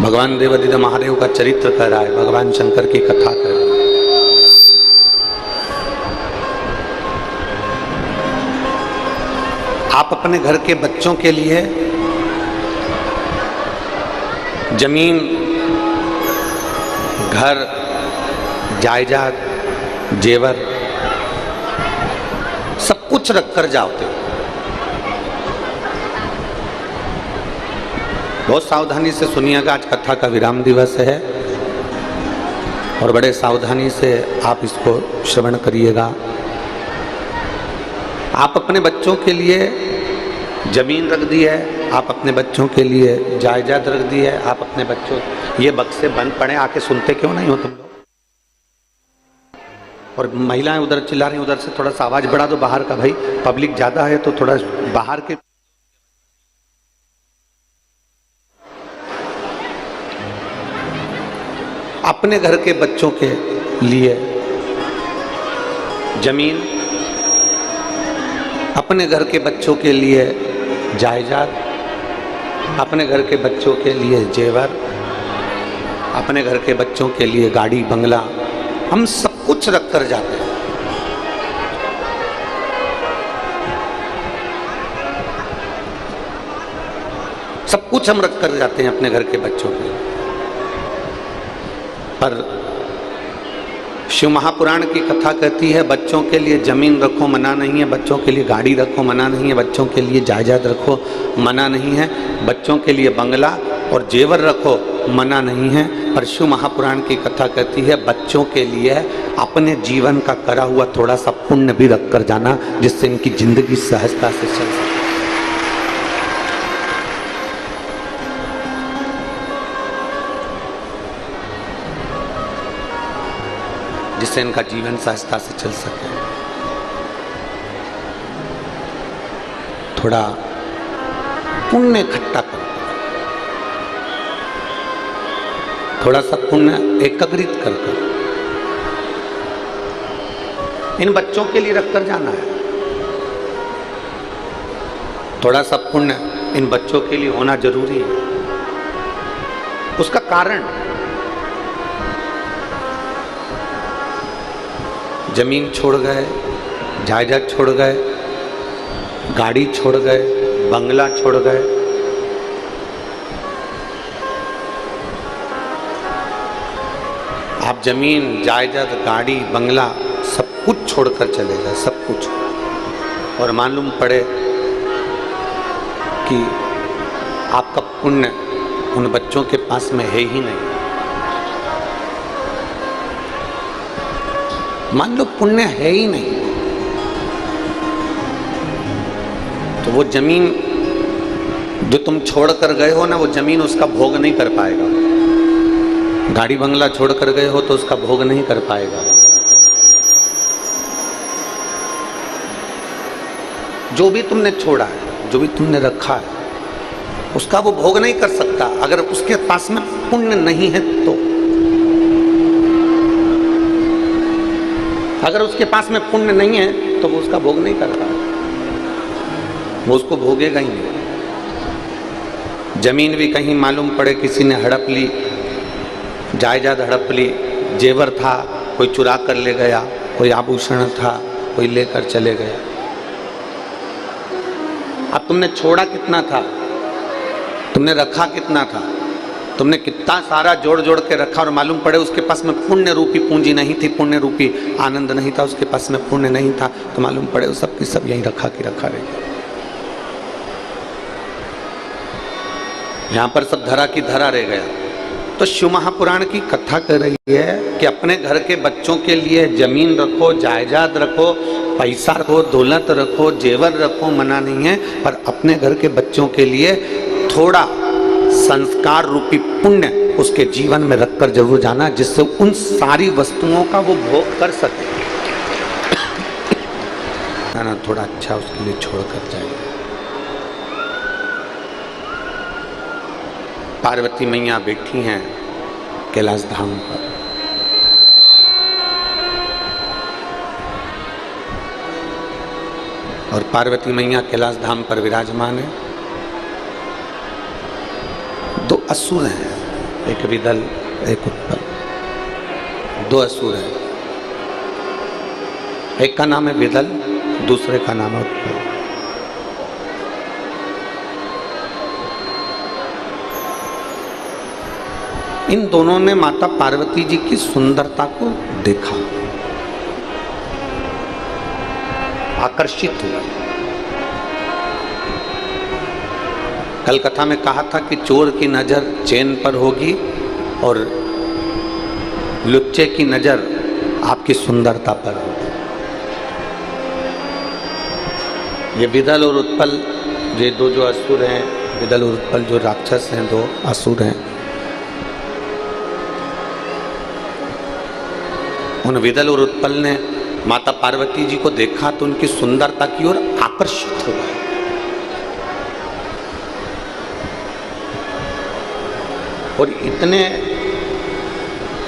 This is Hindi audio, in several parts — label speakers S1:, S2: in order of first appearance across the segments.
S1: भगवान देवादिदेव महादेव का चरित्र कर रहा है, भगवान शंकर की कथा कर रहा है। आप अपने घर के बच्चों के लिए जमीन, घर, जायदाद, जेवर सब कुछ रख कर जाते हो। बहुत सावधानी से सुनिएगा, आज कथा का विराम दिवस है और बड़े सावधानी से आप इसको श्रवण करिएगा। आप अपने बच्चों के लिए जमीन रख दी है, आप अपने बच्चों के लिए जायदाद रख दी है, आप अपने बच्चों, ये बक्से बंद पड़े, आके सुनते क्यों नहीं हो तुम लोग? और महिलाएं उधर चिल्ला रही, उधर से थोड़ा सा आवाज बढ़ा दो बाहर का, भाई पब्लिक ज्यादा है तो थोड़ा बाहर के। अपने घर के बच्चों के लिए जमीन, अपने घर के बच्चों के लिए जायदाद, अपने घर के बच्चों के लिए जेवर, अपने घर के बच्चों के लिए गाड़ी बंगला, हम सब कुछ रख कर जाते हैं। सब कुछ हम रख कर जाते हैं अपने घर के बच्चों के। पर शिव महापुराण की कथा कहती है बच्चों के लिए जमीन रखो मना नहीं है, बच्चों के लिए गाड़ी रखो मना नहीं है, बच्चों के लिए जायदाद रखो मना नहीं है, बच्चों के लिए बंगला और जेवर रखो मना नहीं है। पर शिव महापुराण की कथा कहती है बच्चों के लिए अपने जीवन का करा हुआ थोड़ा सा पुण्य भी रख कर जाना, जिससे इनकी जिंदगी सहजता से चल सके। जिससे इनका जीवन सहजता से चल सके। थोड़ा पुण्य इकट्ठा करो, थोड़ा सा पुण्य एकत्रित कर इन बच्चों के लिए रखकर जाना है। थोड़ा सा पुण्य इन बच्चों के लिए होना जरूरी है। उसका कारण जमीन छोड़ गए, जायदाद छोड़ गए, गाड़ी छोड़ गए, बंगला छोड़ गए, आप जमीन, जायदाद, गाड़ी, बंगला सब कुछ छोड़कर चले गए, सब कुछ। और मालूम पड़े कि आपका पुण्य उन बच्चों के पास में है ही नहीं। मान लो पुण्य है ही नहीं, तो वो जमीन जो तुम छोड़ कर गए हो ना, वो जमीन उसका भोग नहीं कर पाएगा। गाड़ी बंगला छोड़ कर गए हो तो उसका भोग नहीं कर पाएगा। जो भी तुमने छोड़ा है, जो भी तुमने रखा है, उसका वो भोग नहीं कर सकता अगर उसके पास में पुण्य नहीं है तो। अगर उसके पास में पुण्य नहीं है तो वो उसका भोग नहीं करता, वो उसको भोगेगा ही नहीं। जमीन भी कहीं मालूम पड़े किसी ने हड़प ली, जायदाद हड़प ली, जेवर था कोई चुरा कर ले गया, कोई आभूषण था कोई लेकर चले गया। अब तुमने छोड़ा कितना था, तुमने रखा कितना था, तुमने कितना सारा जोड़ जोड़ के रखा और मालूम पड़े उसके पास में पुण्य रूपी पूंजी नहीं थी, पुण्य रूपी आनंद नहीं था, उसके पास में पुण्य नहीं था, तो मालूम पड़े वो सब की सब यहीं रखा की रखा रहे। यहां पर सब धरा की धरा रह गया। तो शिव महापुराण की कथा कर रही है कि अपने घर के बच्चों के लिए जमीन रखो, जायदाद रखो, पैसा रखो, दौलत रखो, जेवर रखो, मना नहीं है, पर अपने घर के बच्चों के लिए थोड़ा संस्कार रूपी पुण्य उसके जीवन में रखकर जरूर जाना, जिससे उन सारी वस्तुओं का वो भोग कर सके। ना थोड़ा अच्छा उसके लिए छोड़कर जाए। पार्वती मैया बैठी हैं कैलाश धाम पर, और पार्वती मैया कैलाश धाम पर विराजमान है। दो असुर हैं, एक विदल, एक उत्पल, दो असुर हैं। एक का नाम है विदल, दूसरे का नाम है उत्पल। इन दोनों ने माता पार्वती जी की सुंदरता को देखा, आकर्षित हुआ। कल कथा में कहा था कि चोर की नजर चैन पर होगी और लुच्चे की नजर आपकी सुंदरता पर होगी। ये विदल और उत्पल, ये दो जो असुर हैं, विदल और उत्पल जो राक्षस हैं, दो असुर हैं, उन विदल और उत्पल ने माता पार्वती जी को देखा तो उनकी सुंदरता की ओर आकर्षित हो गए। और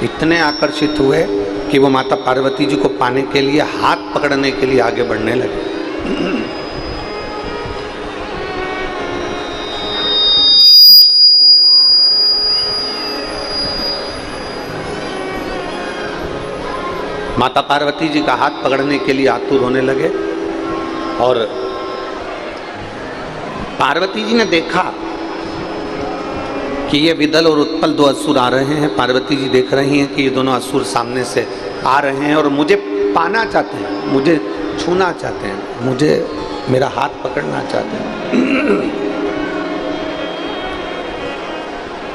S1: इतने आकर्षित हुए कि वो माता पार्वती जी को पाने के लिए, हाथ पकड़ने के लिए आगे बढ़ने लगे। माता पार्वती जी का हाथ पकड़ने के लिए आतुर होने लगे और पार्वती जी ने देखा कि ये विदल और उत्पल दो असुर आ रहे हैं। पार्वती जी देख रही हैं कि ये दोनों असुर सामने से आ रहे हैं और मुझे पाना चाहते हैं, मुझे छूना चाहते हैं, मुझे मेरा हाथ पकड़ना चाहते हैं।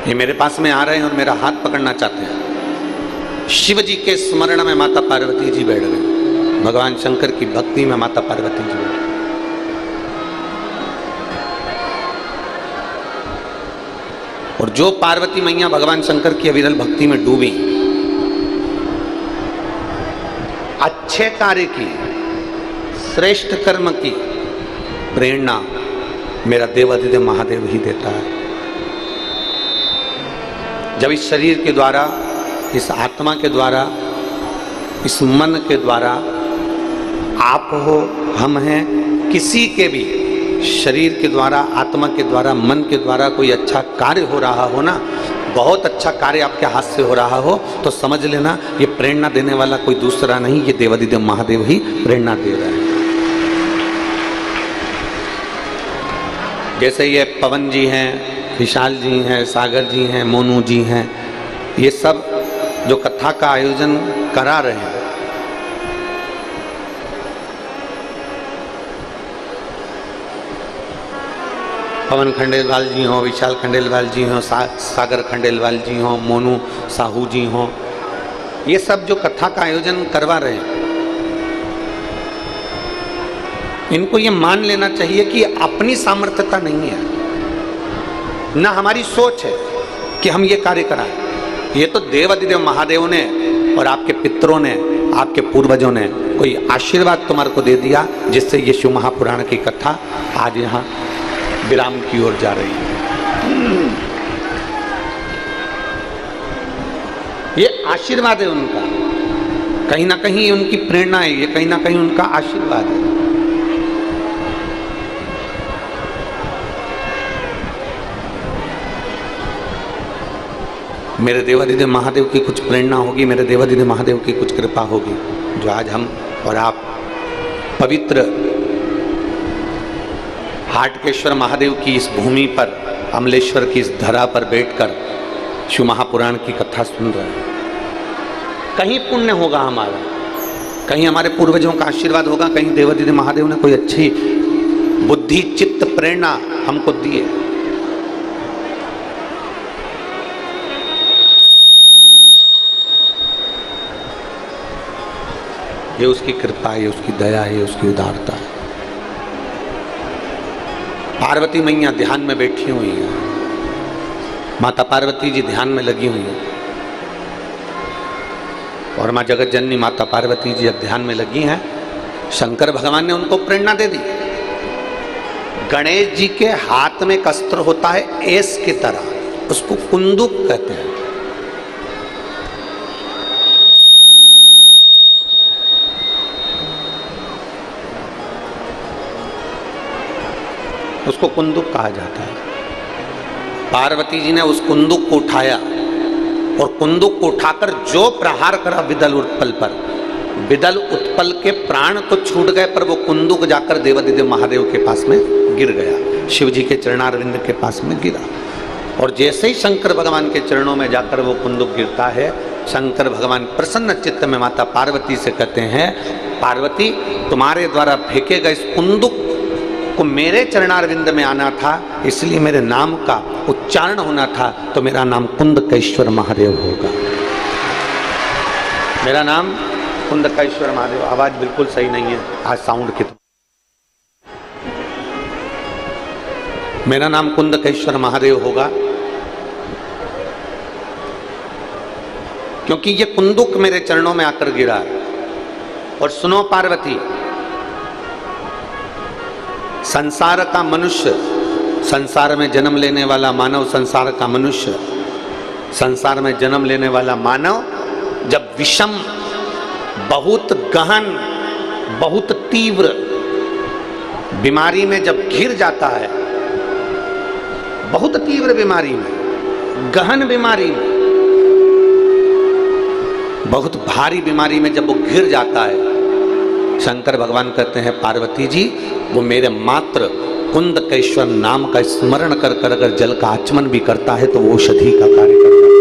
S1: ये मेरे पास में आ रहे हैं और मेरा हाथ पकड़ना चाहते हैं। शिव जी के स्मरण में माता पार्वती जी बैठ गए, भगवान शंकर की भक्ति में माता पार्वती जी बैठ गई। और जो पार्वती मैया भगवान शंकर की अविरल भक्ति में डूबी, अच्छे कार्य की, श्रेष्ठ कर्म की प्रेरणा मेरा देवाधिदेव महादेव ही देता है। जब इस शरीर के द्वारा, इस आत्मा के द्वारा, इस मन के द्वारा, आप हो, हम हैं, किसी के भी शरीर के द्वारा, आत्मा के द्वारा, मन के द्वारा कोई अच्छा कार्य हो रहा हो ना, बहुत अच्छा कार्य आपके हाथ से हो रहा हो, तो समझ लेना ये प्रेरणा देने वाला कोई दूसरा नहीं, ये देवाधिदेव महादेव ही प्रेरणा दे रहे हैं। जैसे ये पवन जी हैं, विशाल जी हैं, सागर जी हैं, मोनू जी हैं, ये सब जो कथा का आयोजन करा रहे हैं, पवन खंडेलवाल जी हों, विशाल खंडेलवाल जी हों, सागर खंडेलवाल जी हों, मोनू साहू जी हों, ये सब जो कथा का आयोजन करवा रहे हैं, इनको ये मान लेना चाहिए कि अपनी सामर्थ्यता नहीं है, ना हमारी सोच है कि हम ये कार्य कराएं। ये तो देवाधिदेव महादेव ने और आपके पितरों ने, आपके पूर्वजों ने कोई आशीर्वाद तुम्हारे को दे दिया, जिससे ये शिव महापुराण की कथा आज यहाँ विराम की ओर जा रही है। ये आशीर्वाद है उनका, कहीं ना कहीं उनकी प्रेरणा है, ये कहीं ना कहीं उनका आशीर्वाद है। मेरे देवाधिदेव महादेव की कुछ प्रेरणा होगी, मेरे देवाधिदेव महादेव की कुछ कृपा होगी, जो आज हम और आप पवित्र हाटकेश्वर महादेव की इस भूमि पर, अमलेश्वर की इस धरा पर बैठकर शिव महापुराण की कथा सुन रहे हैं। कहीं पुण्य होगा हमारा, कहीं हमारे पूर्वजों का आशीर्वाद होगा, कहीं देवाधिदेव महादेव ने कोई अच्छी बुद्धि, चित्त, प्रेरणा हमको दी है। ये उसकी कृपा है, उसकी दया है, उसकी उदारता है। पार्वती मैया ध्यान में बैठी हुई है, माता पार्वती जी ध्यान में लगी हुई है, और माँ जगत जननी माता पार्वती जी अब ध्यान में लगी हैं। शंकर भगवान ने उनको प्रेरणा दे दी। गणेश जी के हाथ में एक अस्त्र होता है एस की तरह, उसको कुंदुक कहते हैं। उसको कुंदुक कहा जाता है। पार्वती जी ने उस कुंदुक को उठाया और कुंदुक को उठाकर जो प्रहार करा विदल उत्पल पर, विदल उत्पल के प्राण तो छूट गए, पर वो कुंदुक जाकर देवादिदेव महादेव के पास में गिर गया, शिव जी के चरणारविंद के पास में गिरा। और जैसे ही शंकर भगवान के चरणों में जाकर वो कुंदुक गिरता है, शंकर भगवान प्रसन्न चित्त में माता पार्वती से कहते हैं, पार्वती तुम्हारे द्वारा फेंके गए इस कुंदुक को मेरे चरणारविंद में आना था, इसलिए मेरे नाम का उच्चारण होना था, तो मेरा नाम कुंदकेश्वर महादेव होगा। मेरा नाम कुंदकेश्वर महादेव। आवाज बिल्कुल सही नहीं है आज साउंड की। मेरा नाम कुंदकेश्वर महादेव होगा क्योंकि ये कुंदुक मेरे चरणों में आकर गिरा। और सुनो पार्वती, संसार का मनुष्य, संसार में जन्म लेने वाला मानव, संसार का मनुष्य, संसार में जन्म लेने वाला मानव जब विषम, बहुत गहन, बहुत तीव्र बीमारी में जब घिर जाता है, बहुत तीव्र बीमारी में, गहन बीमारी में, बहुत भारी बीमारी में जब वो घिर जाता है, शंकर भगवान कहते हैं पार्वती जी वो मेरे मात्र कुंदकेश्वर नाम का स्मरण कर कर अगर जल का आचमन भी करता है तो वो औषधि का कार्य करता है।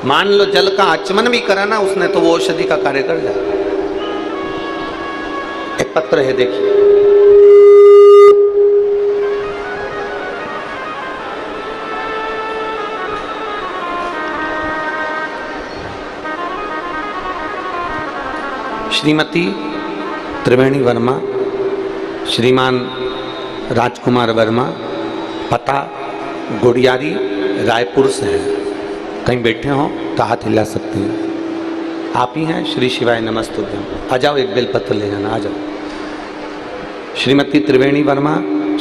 S1: मान लो जल का आचमन भी करा ना उसने तो वो औषधि का कार्य कर जाए। एक पत्र है देखिए, श्रीमती त्रिवेणी वर्मा, श्रीमान राजकुमार वर्मा, पता गुड़ियारी, रायपुर से हैं। कहीं बैठे हो तो हाथ हिला सकते हैं। आप ही हैं? श्री शिवाय नमस्तुभ्यम। आ जाओ, एक बेलपत्र ले जाना, आ जाओ। श्रीमती त्रिवेणी वर्मा,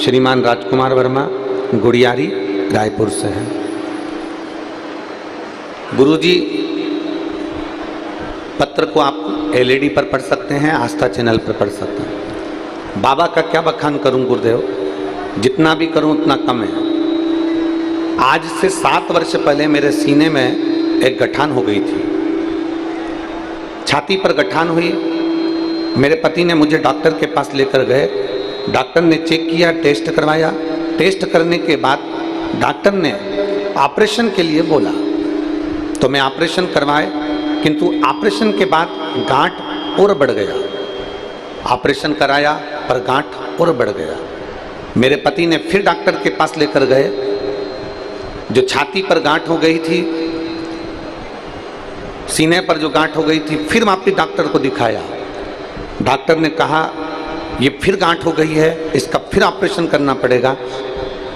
S1: श्रीमान राजकुमार वर्मा, गुड़ियारी, रायपुर से हैं। गुरुजी पत्र को आप एलईडी पर पढ़ सकते हैं, आस्था चैनल पर पढ़ सकते हैं। बाबा का क्या बखान करूं गुरुदेव, जितना भी करूं उतना कम है। आज से 7 वर्ष पहले मेरे सीने में एक गठान हो गई थी, छाती पर गठान हुई। मेरे पति ने मुझे डॉक्टर के पास लेकर गए, डॉक्टर ने चेक किया, टेस्ट करवाया। टेस्ट करने के बाद डॉक्टर ने ऑपरेशन के लिए बोला, तो मैं ऑपरेशन करवाए, किंतु ऑपरेशन के बाद गांठ और बढ़ गया। ऑपरेशन कराया पर गांठ और बढ़ गया। मेरे पति ने फिर डॉक्टर के पास लेकर गए, जो छाती पर गांठ हो गई थी, सीने पर जो गांठ हो गई थी, फिर वापिस डॉक्टर को दिखाया। डॉक्टर ने कहा ये फिर गांठ हो गई है, इसका फिर ऑपरेशन करना पड़ेगा,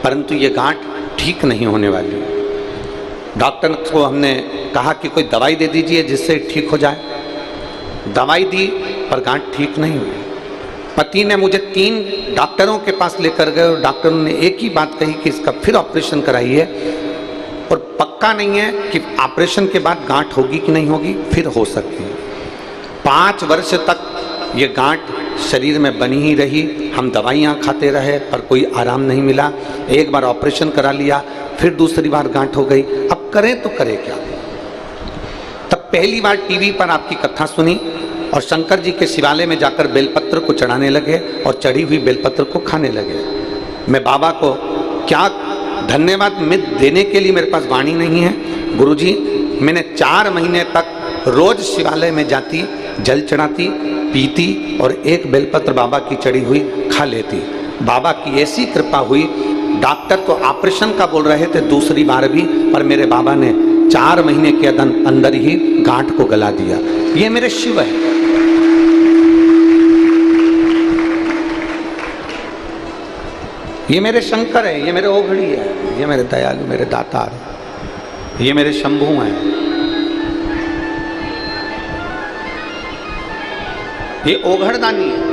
S1: परंतु ये गांठ ठीक नहीं होने वाली। डॉक्टर को हमने कहा कि कोई दवाई दे दीजिए जिससे ठीक हो जाए। दवाई दी पर गांठ ठीक नहीं हुई। पति ने मुझे 3 डॉक्टरों के पास लेकर गए और डॉक्टरों ने एक ही बात कही कि इसका फिर ऑपरेशन कराइए, और पक्का नहीं है कि ऑपरेशन के बाद गांठ होगी कि नहीं होगी, फिर हो सकती है। 5 वर्ष तक ये गांठ शरीर में बनी ही रही। हम दवाइयाँ खाते रहे पर कोई आराम नहीं मिला। एक बार ऑपरेशन करा लिया, फिर दूसरी बार गांठ हो गई। अब करें तो करें क्या। तब पहली बार टीवी पर आपकी कथा सुनी और शंकर जी के शिवालय में जाकर बेलपत्र को चढ़ाने लगे और चढ़ी हुई बेलपत्र को खाने लगे। मैं बाबा को क्या धन्यवाद में देने के लिए मेरे पास वाणी नहीं है। गुरुजी, मैंने 4 महीने तक रोज शिवालय में जाती, जल चढ़ाती, पीती और एक बेलपत्र बाबा की चढ़ी हुई खा लेती। बाबा की ऐसी कृपा हुई, डॉक्टर तो ऑपरेशन का बोल रहे थे दूसरी बार भी, पर मेरे बाबा ने 4 महीने के अंदर ही गांठ को गला दिया। ये मेरे शिव है। ये मेरे शंकर है, ये मेरे ओघड़ी है, ये मेरे दयालु, मेरे दातार, ये मेरे शंभू हैं। ये ओघड़दानी है।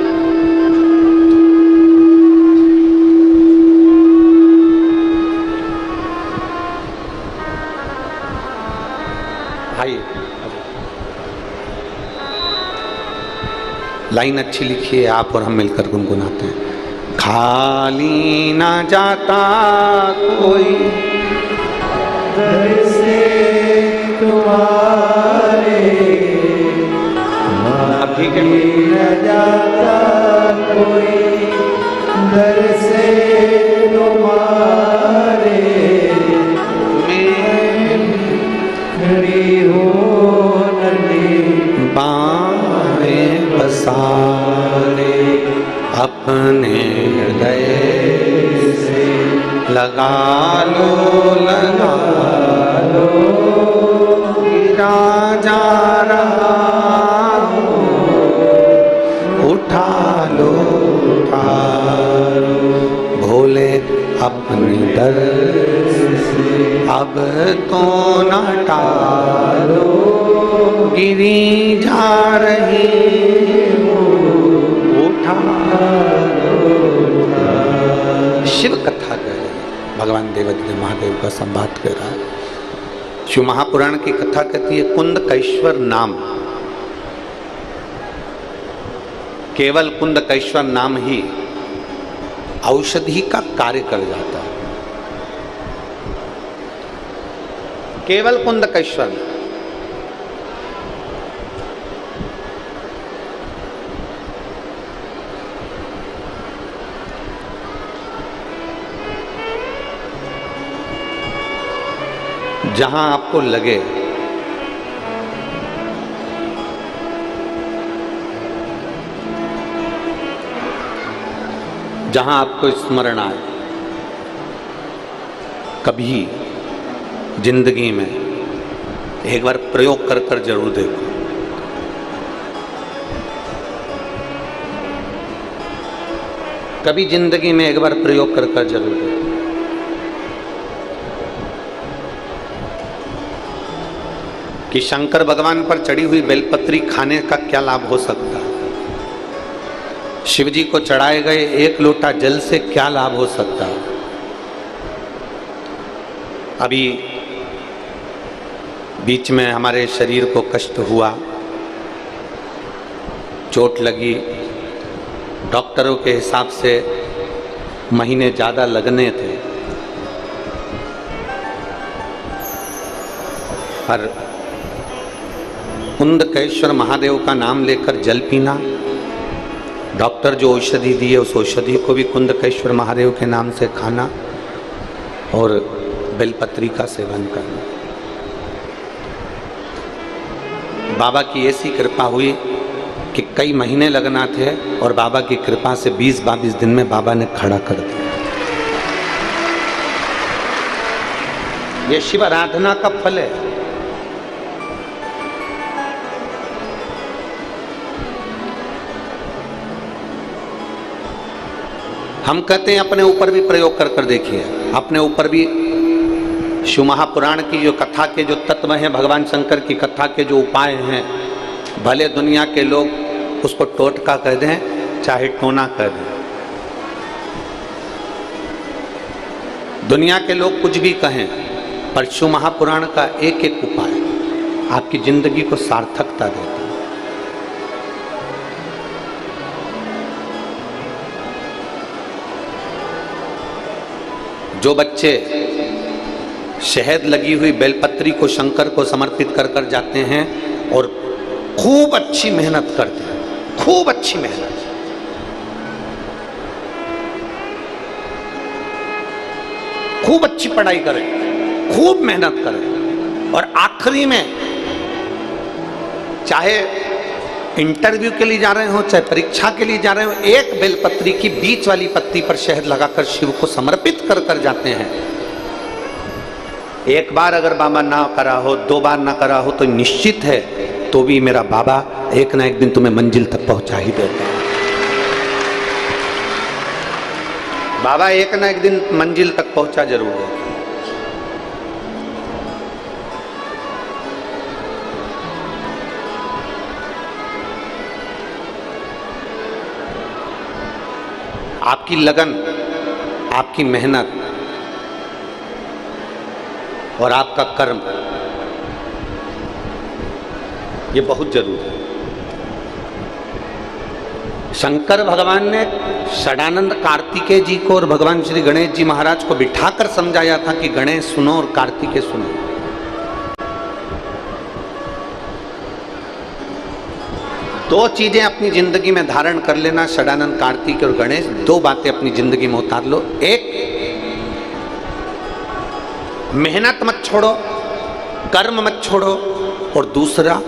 S1: लाइन अच्छी लिखी है, आप और हम मिलकर गुनगुनाते हैं। खाली ना जाता कोई
S2: दर से तुम्हारे,
S1: अब ठीक है।
S2: न जाता कोई दर से तुम्हारे,
S1: मैं
S2: खड़ी हो नदी
S1: बाहें पसारे, अपने हृदय
S2: से
S1: लगा लो गिरा जा रहा हूँ, उठा लो भोले अपने दर से अब तो न टालो, गिरी जा रही हूँ, उठा शिव कथा कर रहे हैं। भगवान देवदेव महादेव का संवाद कर रहा है। शिव महापुराण की कथा कहती है कुंदकेश्वर नाम, केवल कुंदकेश्वर नाम ही औषधि का कार्य कर जाता है। केवल कुंदकेश्वर नाम। जहां आपको लगे जहां आपको स्मरण आए, कभी जिंदगी में एक बार प्रयोग कर कर जरूर देखो। कभी जिंदगी में एक बार प्रयोग कर कर जरूर देखो। कि शंकर भगवान पर चढ़ी हुई बेलपत्री खाने का क्या लाभ हो सकता है, शिव जी को चढ़ाए गए एक लोटा जल से क्या लाभ हो सकता है। अभी बीच में हमारे शरीर को कष्ट हुआ, चोट लगी, डॉक्टरों के हिसाब से महीने ज़्यादा लगने थे, पर कुंदकेश्वर महादेव का नाम लेकर जल पीना, डॉक्टर जो औषधि दी है उस औषधि को भी कुंदकेश्वर महादेव के नाम से खाना और बेलपत्री का सेवन करना। बाबा की ऐसी कृपा हुई कि कई महीने लगना थे और बाबा की कृपा से 20-22 दिन में बाबा ने खड़ा कर दिया। ये शिव आराधना का फल है। हम कहते हैं अपने ऊपर भी प्रयोग कर कर देखिए, अपने ऊपर भी शिव महापुराण की जो कथा के जो तत्व हैं, भगवान शंकर की कथा के जो उपाय हैं, भले दुनिया के लोग उसको टोटका कह दें चाहे टोना कह दें, दुनिया के लोग कुछ भी कहें, पर शिव महापुराण का एक एक उपाय आपकी जिंदगी को सार्थकता देता है। जो बच्चे शहद लगी हुई बेलपत्री को शंकर को समर्पित कर कर जाते हैं और खूब अच्छी मेहनत करते हैं, खूब अच्छी मेहनत, खूब अच्छी पढ़ाई करें, खूब मेहनत करें और आखिरी में चाहे इंटरव्यू के लिए जा रहे हो चाहे परीक्षा के लिए जा रहे हो, एक बेलपत्री की बीच वाली पत्ती पर शहद लगाकर शिव को समर्पित कर कर जाते हैं। एक बार अगर बाबा ना करा हो, 2 बार ना करा हो, तो निश्चित है तो भी मेरा बाबा एक ना एक दिन तुम्हें मंजिल तक पहुंचा ही देता है। बाबा एक ना एक दिन मंजिल तक पहुंचा जरूर देता है। आपकी लगन, आपकी मेहनत और आपका कर्म, ये बहुत जरूरी है। शंकर भगवान ने षडानंद कार्तिकेय जी को और भगवान श्री गणेश जी महाराज को बिठाकर समझाया था कि गणेश सुनो और कार्तिकेय सुनो। दो चीजें अपनी जिंदगी में धारण कर लेना, षडानंद कार्तिकेय और गणेश, दो बातें अपनी जिंदगी में उतार लो। एक, मेहनत मत छोड़ो, कर्म मत छोड़ो, और दूसरा,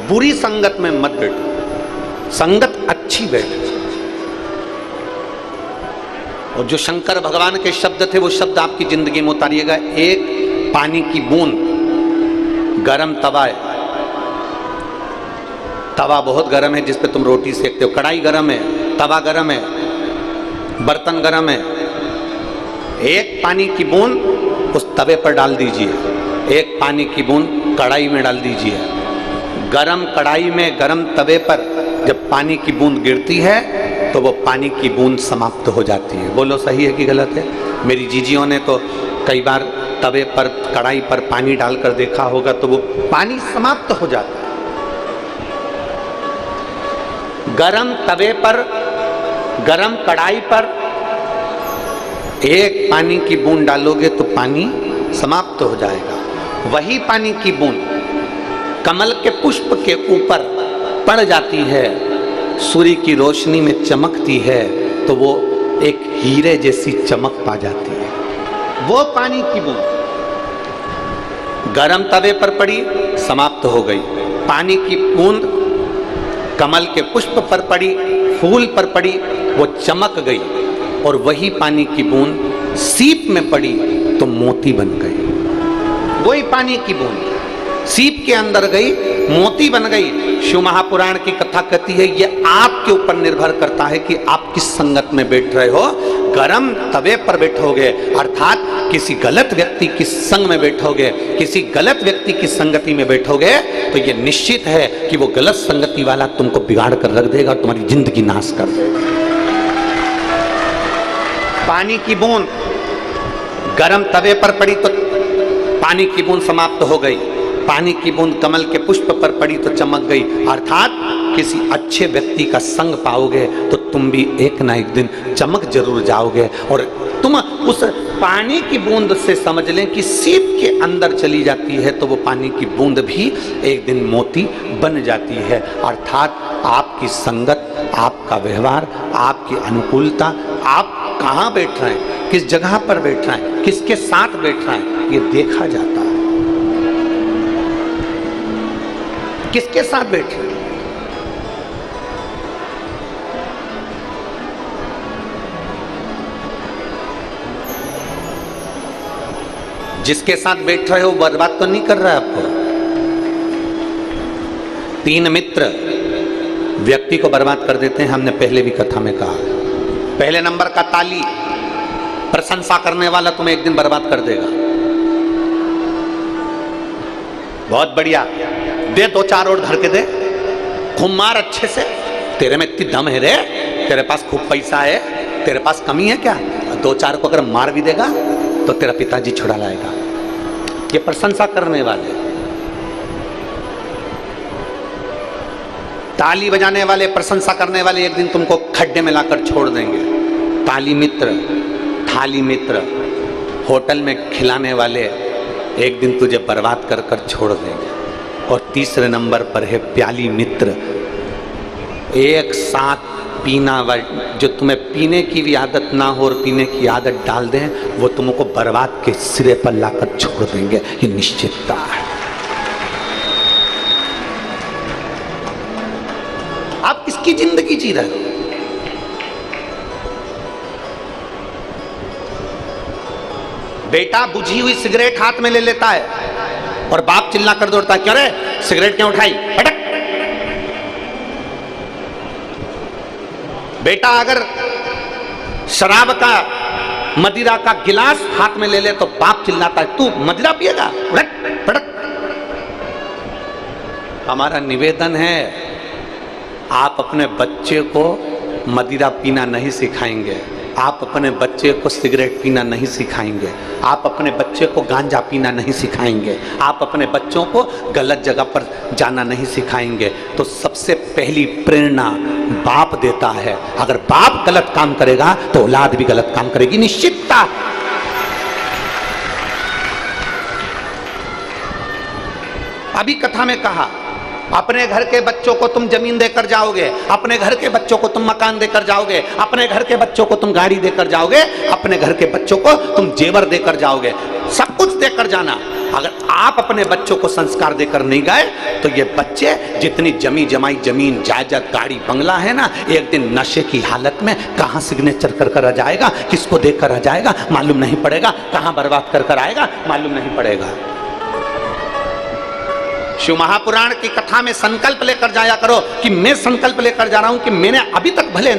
S1: बुरी संगत में मत बैठो, संगत अच्छी बैठो। और जो शंकर भगवान के शब्द थे वो शब्द आपकी जिंदगी में उतारिएगा। एक, पानी की बूंद, गरम तवा है, तवा बहुत गरम है जिस पे तुम रोटी सेकते हो, कढ़ाई गरम है, तवा गरम है, बर्तन गरम है। एक पानी की बूंद उस तवे पर डाल दीजिए, एक पानी की बूंद कढ़ाई में डाल दीजिए। गरम कढ़ाई में, गरम तवे पर जब पानी की बूंद गिरती है तो वो पानी की बूंद समाप्त हो जाती है। बोलो सही है कि गलत है? मेरी जीजियों ने तो कई बार तवे पर, कढ़ाई पर पानी डालकर देखा होगा तो वो पानी समाप्त हो जाता है। गरम तवे पर, गरम कढ़ाई पर एक पानी की बूंद डालोगे तो पानी समाप्त हो जाएगा। वही पानी की बूंद कमल के पुष्प के ऊपर पड़ जाती है, सूर्य की रोशनी में चमकती है तो वो एक हीरे जैसी चमक पा जाती है। वो पानी की बूंद गरम तवे पर पड़ी, समाप्त हो गई। पानी की बूंद कमल के पुष्प पर पड़ी, फूल पर पड़ी, वो चमक गई। और वही पानी की बूंद सीप में पड़ी तो मोती बन गई। वही पानी की बूंद सीप के अंदर गई, मोती बन गई। शिव महापुराण की कथा कहती है ये आपके ऊपर निर्भर करता है कि आप किस संगत में बैठ रहे हो। गरम तवे पर बैठोगे अर्थात किसी गलत व्यक्ति की संग में बैठोगे, किसी गलत व्यक्ति की संगति में बैठोगे तो ये निश्चित है कि वो गलत संगति वाला तुमको बिगाड़ कर रख देगा और तुम्हारी जिंदगी नाश कर देगा। पानी की बूंद गरम तवे पर पड़ी तो पानी की बूंद समाप्त हो गई। पानी की बूंद कमल के पुष्प पर पड़ी तो चमक गई। अर्थात किसी अच्छे व्यक्ति का संग पाओगे तो तुम भी एक ना एक दिन चमक जरूर जाओगे। और तुम उस पानी की बूंद से समझ लें कि सीप के अंदर चली जाती है तो वो पानी की बूंद भी एक दिन मोती बन जाती है। अर्थात आपकी संगत, आपका व्यवहार, आपकी अनुकूलता, आप कहाँ बैठ रहे हैं, किस जगह पर बैठ रहे हैं, किसके साथ बैठ रहे हैं, ये देखा जाता है। किसके साथ बैठ रहे हैं? जिसके साथ बैठ रहे हो बर्बाद तो नहीं कर रहा है आपको। 3 मित्र व्यक्ति को बर्बाद कर देते हैं, हमने पहले भी कथा में कहा। पहले नंबर का ताली, प्रशंसा करने वाला तुम्हें एक दिन बर्बाद कर देगा। बहुत बढ़िया, दे 2-4 और धर के दे, खूब मार अच्छे से। तेरे में इतनी दम है रे, तेरे पास खूब पैसा है, तेरे पास कमी है क्या? 2-4 को अगर मार भी देगा तो तेरा पिताजी छुड़ा लाएगा। ये प्रशंसा करने वाले, ताली बजाने वाले, प्रशंसा करने वाले एक दिन तुमको खड्डे में लाकर छोड़ देंगे। ताली मित्र, थाली मित्र, होटल में खिलाने वाले एक दिन तुझे बर्बाद कर कर छोड़ देंगे। और तीसरे नंबर पर है प्याली मित्र, एक साथ पीना, जो तुम्हें पीने की भी आदत ना हो और पीने की आदत डाल दें, वो तुमको बर्बाद के सिरे पर लाकर छोड़ देंगे। ये निश्चितता है। आप किसकी जिंदगी जी रहे हो? बेटा बुझी हुई सिगरेट हाथ में ले लेता है और बाप चिल्ला कर दौड़ता है, क्यों रे सिगरेट क्यों उठाई, पटक। बेटा अगर शराब का, मदिरा का गिलास हाथ में ले ले तो बाप चिल्लाता है, तू मदिरा पिएगा, उठक पटक। हमारा निवेदन है, आप अपने बच्चे को मदिरा पीना नहीं सिखाएंगे, आप अपने बच्चे को सिगरेट पीना नहीं सिखाएंगे, आप अपने बच्चे को गांजा पीना नहीं सिखाएंगे, आप अपने बच्चों को गलत जगह पर जाना नहीं सिखाएंगे। तो सबसे पहली प्रेरणा बाप देता है। अगर बाप गलत काम करेगा तो औलाद भी गलत काम करेगी, निश्चितता। अभी कथा में कहा, अपने घर के बच्चों को तुम जमीन देकर जाओगे, अपने घर के बच्चों को तुम मकान देकर जाओगे, अपने घर के बच्चों को तुम गाड़ी देकर जाओगे, अपने घर के बच्चों को तुम जेवर देकर जाओगे, सब कुछ देकर जाना। अगर आप अपने बच्चों को संस्कार देकर नहीं गए तो ये बच्चे जितनी जमी जमाई जमीन जायदाद गाड़ी बंगला है ना, एक दिन नशे की हालत में कहां सिग्नेचर कर कर आ जाएगा, किसको देकर आ जाएगा मालूम नहीं पड़ेगा, कहां बर्बाद कर कर आएगा मालूम नहीं पड़ेगा। शिव महापुराण की कथा में संकल्प लेकर जाया करो कि मैं संकल्प लेकर जा रहा हूं कि मैंने अभी तक भले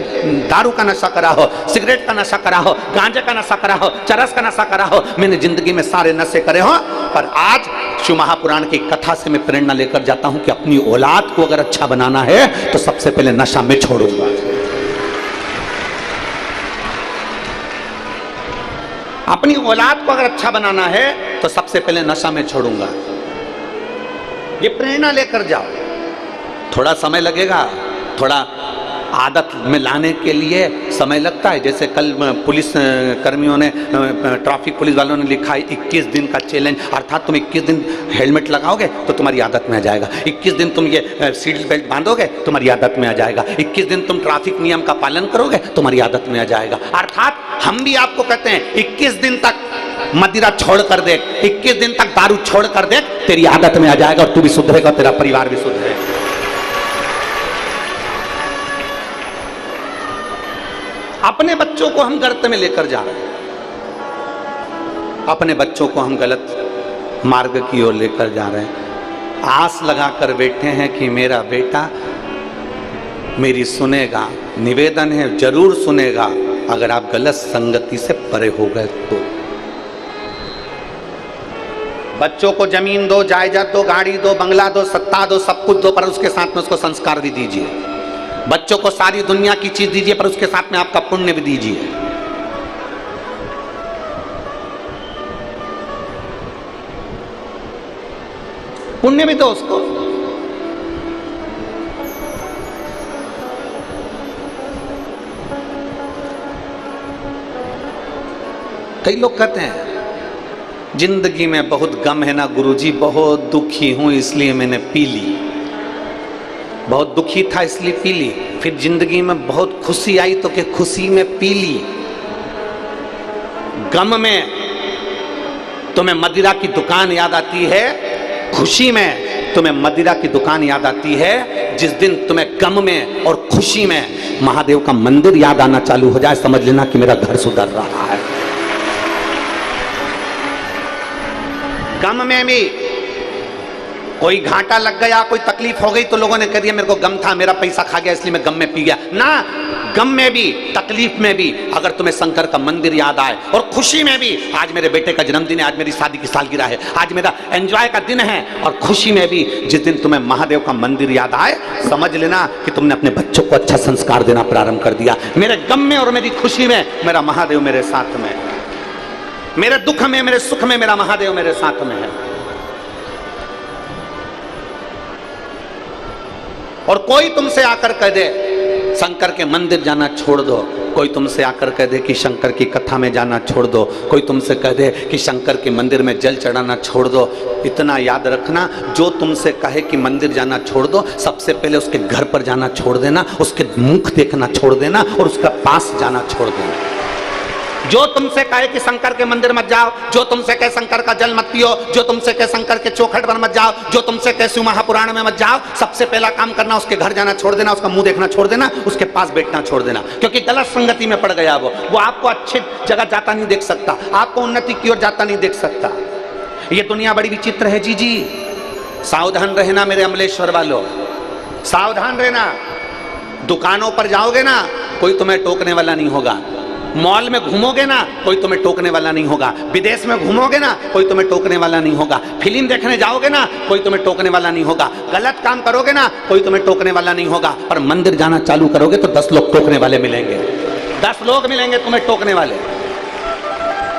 S1: दारू का नशा करा हो, सिगरेट का नशा करा हो, गांजे का नशा करा हो, चरस का नशा करा हो, मैंने जिंदगी में सारे नशे करे हो, पर आज शिव महापुराण की कथा से मैं प्रेरणा लेकर जाता हूं कि अपनी औलाद को अगर अच्छा बनाना है तो सबसे पहले नशा मैं छोड़ूंगा। अपनी औलाद को अगर अच्छा बनाना है तो सबसे पहले नशा में छोड़ूंगा। ये प्रेरणा लेकर जाओ। थोड़ा समय लगेगा, थोड़ा आदत में लाने के लिए समय लगता है। जैसे कल पुलिस कर्मियों ने, ट्रैफिक पुलिस वालों ने लिखा है 21 दिन का चैलेंज, अर्थात तुम 21 दिन हेलमेट लगाओगे तो तुम्हारी आदत में आ जाएगा, 21 दिन तुम ये सीट बेल्ट बांधोगे तुम्हारी आदत में आ जाएगा, 21 दिन तुम ट्रैफिक नियम का पालन करोगे तुम्हारी आदत में आ जाएगा। अर्थात हम भी आपको कहते हैं 21 दिन तक मदिरा छोड़ कर देख, 21 दिन तक दारू छोड़ कर देख, तेरी आदत में आ जाएगा और तू भी सुधरेगा, तेरा परिवार भी सुधरेगा। अपने बच्चों को हम गर्त में लेकर जा रहे हैं, अपने बच्चों को हम गलत मार्ग की ओर लेकर जा रहे हैं। आस लगाकर बैठे हैं कि मेरा बेटा मेरी सुनेगा, निवेदन है जरूर सुनेगा अगर आप गलत संगति से परे हो गए तो। बच्चों को जमीन दो, जायदाद दो, गाड़ी दो, बंगला दो, सत्ता दो, सब कुछ दो, पर उसके साथ में उसको संस्कार भी दीजिए। बच्चों को सारी दुनिया की चीज दीजिए पर उसके साथ में आपका पुण्य भी दीजिए। पुण्य भी दो उसको। कई लोग कहते हैं जिंदगी में बहुत गम है ना गुरुजी, बहुत दुखी हूं इसलिए मैंने पी ली, बहुत दुखी था इसलिए पी ली, फिर जिंदगी में बहुत खुशी आई तो क्या खुशी में पी ली। गम में तुम्हें मदिरा की दुकान याद आती है, खुशी में तुम्हें मदिरा की दुकान याद आती है। जिस दिन तुम्हें गम में और खुशी में महादेव का मंदिर याद आना चालू हो जाए, समझ लेना कि मेरा घर सुधर रहा है। गम में भी कोई घाटा लग गया, कोई तकलीफ हो गई तो लोगों ने कह दिया मेरे को गम था, मेरा पैसा खा गया इसलिए मैं गम में पी गया ना। गम में भी, तकलीफ में भी अगर तुम्हें शंकर का मंदिर याद आए, और खुशी में भी, आज मेरे बेटे का जन्मदिन है, आज मेरी शादी की सालगिरह है, आज मेरा एंजॉय का दिन है, और खुशी में भी जिस दिन तुम्हें महादेव का मंदिर याद आए, समझ लेना कि तुमने अपने बच्चों को अच्छा संस्कार देना प्रारंभ कर दिया। मेरे गम में और मेरी खुशी में मेरा महादेव मेरे साथ में, मेरे दुख में मेरे सुख में मेरा महादेव मेरे साथ में है। और कोई तुमसे आकर कह दे शंकर के मंदिर जाना छोड़ दो, कोई तुमसे आकर कह दे कि शंकर की कथा में जाना छोड़ दो, कोई तुमसे कह दे कि शंकर के मंदिर में जल चढ़ाना छोड़ दो, इतना याद रखना, जो तुमसे कहे कि मंदिर जाना छोड़ दो, सबसे पहले उसके घर पर जाना छोड़ देना, उसके मुख देखना छोड़ देना और उसका पास जाना छोड़ देना। जो तुमसे कहे कि शंकर के मंदिर मत जाओ, जो तुमसे कहे शंकर का जल मत पियो, जो तुमसे कहे शंकर के चौखट पर मत जाओ, जो तुमसे कहे शिव महापुराण में मत जाओ, सबसे पहला काम करना उसके घर जाना छोड़ देना, उसका मुंह देखना छोड़ देना, उसके पास बैठना छोड़ देना। क्योंकि गलत संगति में पड़ गया वो आपको अच्छी जगह जाता नहीं देख सकता, आपको उन्नति की ओर जाता नहीं देख सकता। ये दुनिया बड़ी विचित्र है जी। सावधान रहना मेरे अमलेश्वर वालों, सावधान रहना। दुकानों पर जाओगे ना कोई तुम्हें टोकने वाला नहीं होगा, मॉल में घूमोगे ना कोई तुम्हें टोकने वाला नहीं होगा, विदेश में घूमोगे ना कोई तुम्हें टोकने वाला नहीं होगा, फिल्म देखने जाओगे ना कोई तुम्हें टोकने वाला नहीं होगा, गलत काम करोगे ना कोई तुम्हें टोकने वाला नहीं होगा, पर मंदिर जाना चालू करोगे तो 10 लोग टोकने वाले मिलेंगे। 10 लोग मिलेंगे तुम्हें टोकने वाले।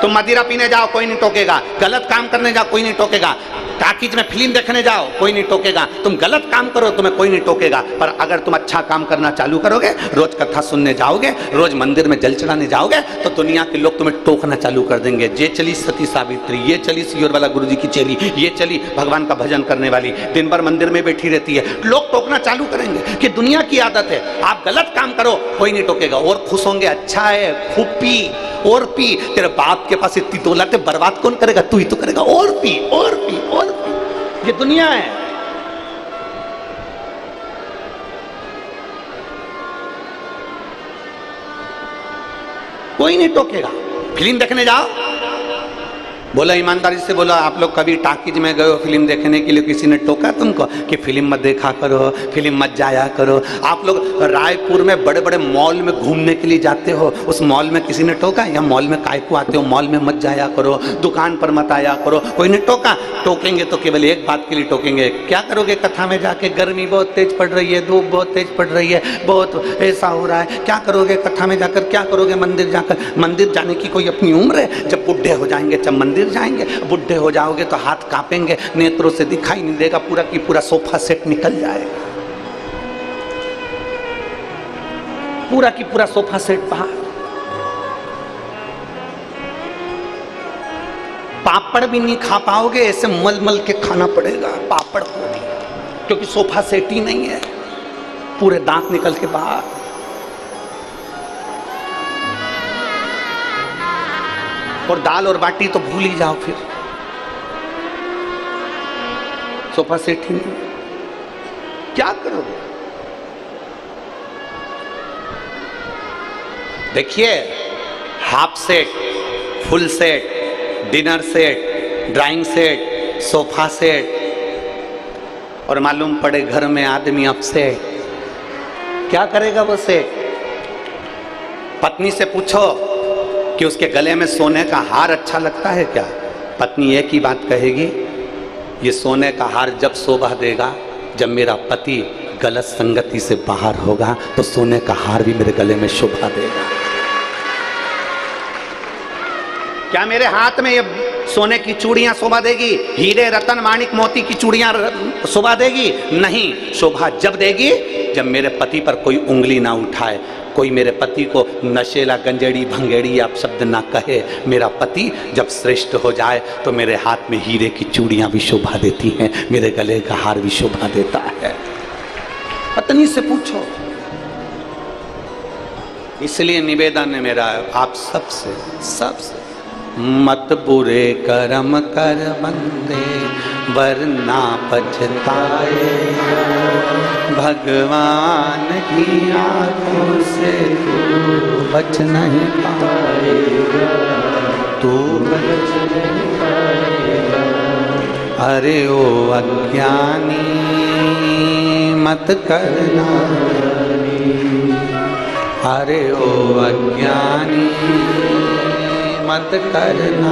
S1: तुम मदिरा पीने जाओ, कोई नहीं टोकेगा। गलत काम करने जाओ, कोई नहीं टोकेगा। टाकीज में फिल्म देखने जाओ, कोई नहीं टोकेगा। तुम गलत काम करो, तुम्हें कोई नहीं टोकेगा। पर अगर तुम अच्छा काम करना चालू करोगे, रोज कथा सुनने जाओगे, रोज मंदिर में जल चढ़ाने जाओगे, तो दुनिया के लोग तुम्हें टोकना चालू कर देंगे। ये चली सती सावित्री, ये चली सियोर वाला गुरुजी की चेली, ये चली भगवान का भजन करने वाली, दिन भर मंदिर में बैठी रहती है। लोग टोकना चालू करेंगे कि दुनिया की आदत है। आप गलत काम करो, कोई नहीं टोकेगा। और खुश होंगे, अच्छा है, खूब पी और पी। तेरे बाप के पास इतनी दौलत है, बर्बाद कौन करेगा? तू ही तो करेगा। और पी और पी और पी। ये दुनिया है। कोई नहीं टोकेगा। फिल्म देखने जाओ, बोला ईमानदारी से बोला, आप लोग कभी टाकीज में गए हो फिल्म देखने के लिए, किसी ने टोका तुमको कि फिल्म मत देखा करो, फिल्म मत जाया करो? आप लोग रायपुर में बड़े बड़े मॉल में घूमने के लिए जाते हो, उस मॉल में किसी ने टोका? या मॉल में काय को आते हो? मॉल में मत जाया करो, दुकान पर मत आया करो। कोई ने टोका? टोकेंगे तो केवल एक बात के लिए टोकेंगे। क्या करोगे कथा में जाके? गर्मी बहुत तेज पड़ रही है, धूप बहुत तेज पड़ रही है, बहुत ऐसा हो रहा है। क्या करोगे कथा में जाकर? क्या करोगे मंदिर जाकर? मंदिर जाने की कोई अपनी उम्र है? जब बुढ़े हो जाएंगे जब मंदिर जाएंगे। बुढ़े हो जाओगे तो हाथ कांपेंगे, नेत्रों से दिखाई नहीं देगा, पूरा की पूरा सोफा सेट निकल जाएगा, पूरा की पूरा सोफा सेट बाहर। पापड़ भी नहीं खा पाओगे, ऐसे मल मल के खाना पड़ेगा पापड़ को भी, क्योंकि सोफा सेट ही नहीं है, पूरे दांत निकल के बाहर। और दाल और बाटी तो भूल ही जाओ, फिर सोफा सेट ही नहीं। क्या करोगे? देखिए, half set, full set, dinner set, drawing set, sofa set, और मालूम पड़े घर में आदमी अपसेट। क्या करेगा वो सेट? पत्नी से पूछो कि उसके गले में सोने का हार अच्छा लगता है क्या? पत्नी एक ही बात कहेगी, ये सोने का हार जब शोभा देगा जब मेरा पति गलत संगति से बाहर होगा, तो सोने का हार भी मेरे गले में शोभा देगा। क्या मेरे हाथ में ये सोने की चूड़ियां शोभा देगी? हीरे रतन माणिक मोती की चूड़ियां शोभा देगी? नहीं, शोभा जब देगी जब मेरे पति पर कोई उंगली ना उठाए, कोई मेरे पति को नशेला, गंजेड़ी, भंगेड़ी आप शब्द ना कहे। मेरा पति जब श्रेष्ठ हो जाए तो मेरे हाथ में हीरे की चूड़ियां भी शोभा देती हैं, मेरे गले का हार भी शोभा देता है। पत्नी से पूछो। इसलिए निवेदन है मेरा आप सबसे मत बुरे कर्म कर बंदे, वरना पछताए। भगवान की आंखों से तू बच नहीं पाएगा, तू बच नहीं पाएगा। अरे ओ अज्ञानी मत करना, अरे ओ अज्ञानी मत करना।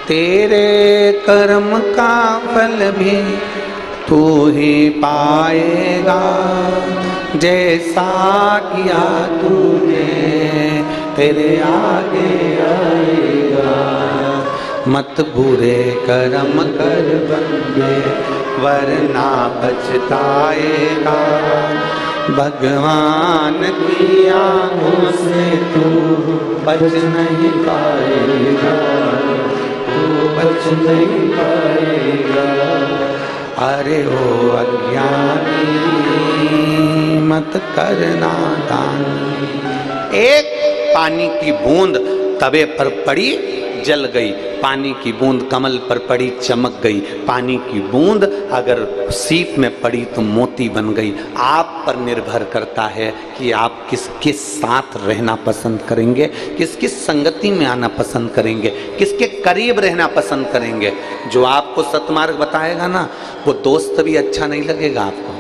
S1: तेरे कर्म का फल भी तू ही पाएगा, जैसा किया तूने तेरे आगे आएगा। मत बुरे कर्म कर बंदे, वरना पछताएगा। भगवान की आंखों से तू बच नहीं पाएगा, तू बच नहीं पाएगा। अरे ओ अज्ञानी मत करना दानी। एक पानी की बूंद तवे पर पड़ी जल गई, पानी की बूंद कमल पर पड़ी चमक गई, पानी की बूंद अगर सीप में पड़ी तो मोती बन गई। आप पर निर्भर करता है कि आप किसके साथ रहना पसंद करेंगे, किसकी संगति में आना पसंद करेंगे, किसके करीब रहना पसंद करेंगे। जो आपको सतमार्ग बताएगा ना, वो दोस्त भी अच्छा नहीं लगेगा आपको।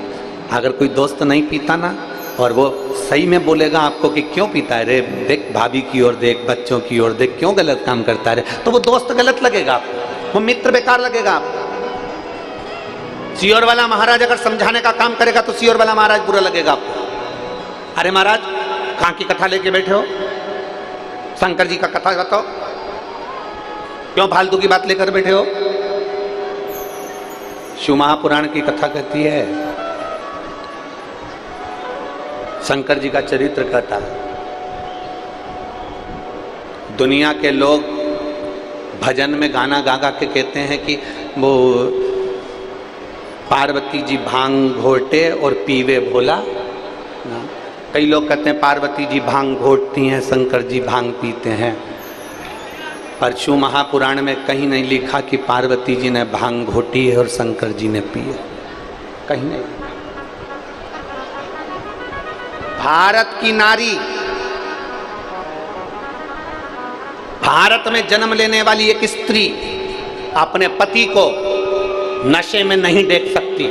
S1: अगर कोई दोस्त नहीं पीता ना और वो सही में बोलेगा आपको कि क्यों पीता है रे, देख भाभी की ओर देख, बच्चों की ओर देख, क्यों गलत काम करता है रे, तो वो दोस्त गलत लगेगा आपको, वो मित्र बेकार लगेगा आपको। सियोर वाला महाराज अगर समझाने का काम करेगा तो सियोर वाला महाराज बुरा लगेगा आपको। अरे महाराज कहाँ की कथा लेके बैठे हो? शंकर जी का कथा बताओ, क्यों फालतू की बात लेकर बैठे हो? शिव महापुराण की कथा कहती है, शंकर जी का चरित्र कहता है। दुनिया के लोग भजन में गाना गा गा के कहते हैं कि वो पार्वती जी भांग घोटे और पीवे भोला। कई लोग कहते हैं पार्वती जी भांग घोटती हैं, शंकर जी भांग पीते हैं। पर शिव महापुराण में कहीं नहीं लिखा कि पार्वती जी ने भांग घोटी है और शंकर जी ने पी है, कहीं नहीं। भारत की नारी, भारत में जन्म लेने वाली एक स्त्री अपने पति को नशे में नहीं देख सकती,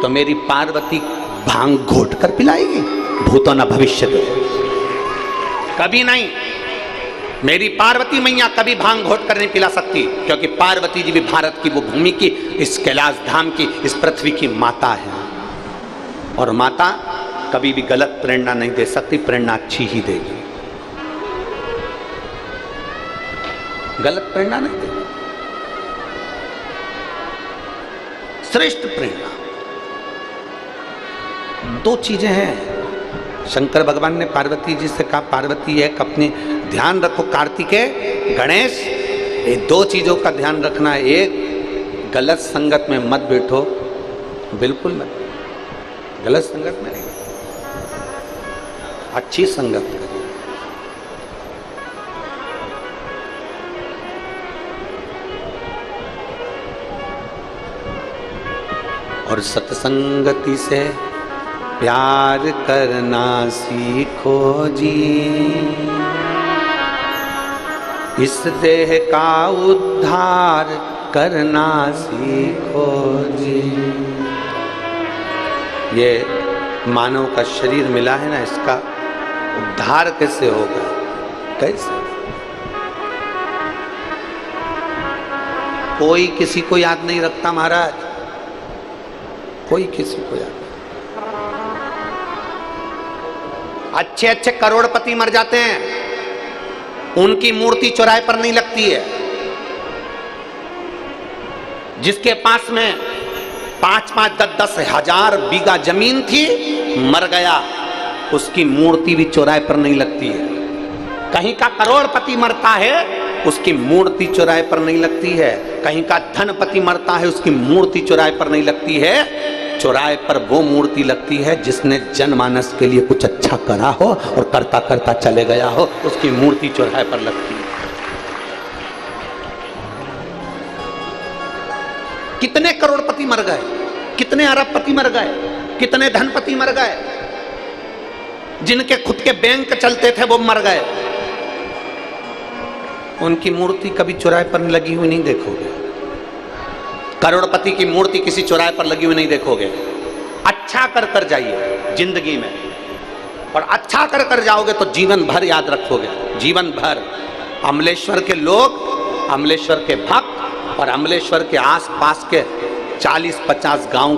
S1: तो मेरी पार्वती भांग घोट कर पिलाएगी? भूतो न भविष्य दो, कभी नहीं। मेरी पार्वती मैया कभी भांग घोट कर नहीं पिला सकती, क्योंकि पार्वती जी भी भारत की वो भूमि की, इस कैलाश धाम की, इस पृथ्वी की माता है। और माता कभी भी गलत प्रेरणा नहीं दे सकती, प्रेरणा अच्छी ही देगी, गलत प्रेरणा नहीं देगी, श्रेष्ठ प्रेरणा। दो चीजें हैं। शंकर भगवान ने पार्वती जी से कहा, पार्वती एक अपनी ध्यान रखो, कार्तिकेय गणेश, ये दो चीजों का ध्यान रखना है। एक, गलत संगत में मत बैठो, बिल्कुल मत, गलत संगत में नहीं, अच्छी संगत करो। और सत्संगति से प्यार करना सीखो जी, इस देह का उद्धार करना सीखो जी। ये मानव का शरीर मिला है ना, इसका उद्धार कैसे होगा? कैसे? कोई किसी को याद नहीं रखता महाराज, कोई किसी को याद। अच्छे अच्छे करोड़पति मर जाते हैं, उनकी मूर्ति चौराहे पर नहीं लगती है। जिसके पास में 5-5, 10-10 हजार बीघा जमीन थी, मर गया, उसकी मूर्ति भी चौराहे पर नहीं लगती है। कहीं का करोड़पति मरता है, उसकी मूर्ति चौराहे पर नहीं लगती है। कहीं का धनपति मरता है, उसकी मूर्ति चौराहे पर नहीं लगती है। चौराहे पर वो मूर्ति लगती है जिसने जनमानस के लिए कुछ अच्छा करा हो और करता करता चले गया हो, उसकी मूर्ति चौराहे पर लगती है। कितने करोड़पति मर गए, कितने अरबपति मर गए, कितने धनपति मर गए, जिनके खुद के बैंक चलते थे वो मर गए, उनकी मूर्ति कभी चौराहे पर लगी हुई नहीं देखोगे। करोड़पति की मूर्ति किसी चौराहे पर लगी हुई नहीं देखोगे। अच्छा कर कर जाइए जिंदगी में, और अच्छा कर कर जाओगे तो जीवन भर याद रखोगे, जीवन भर। अमलेश्वर के लोग, अमलेश्वर के भक्त और अमलेश्वर के आसपास के 40-50 गांव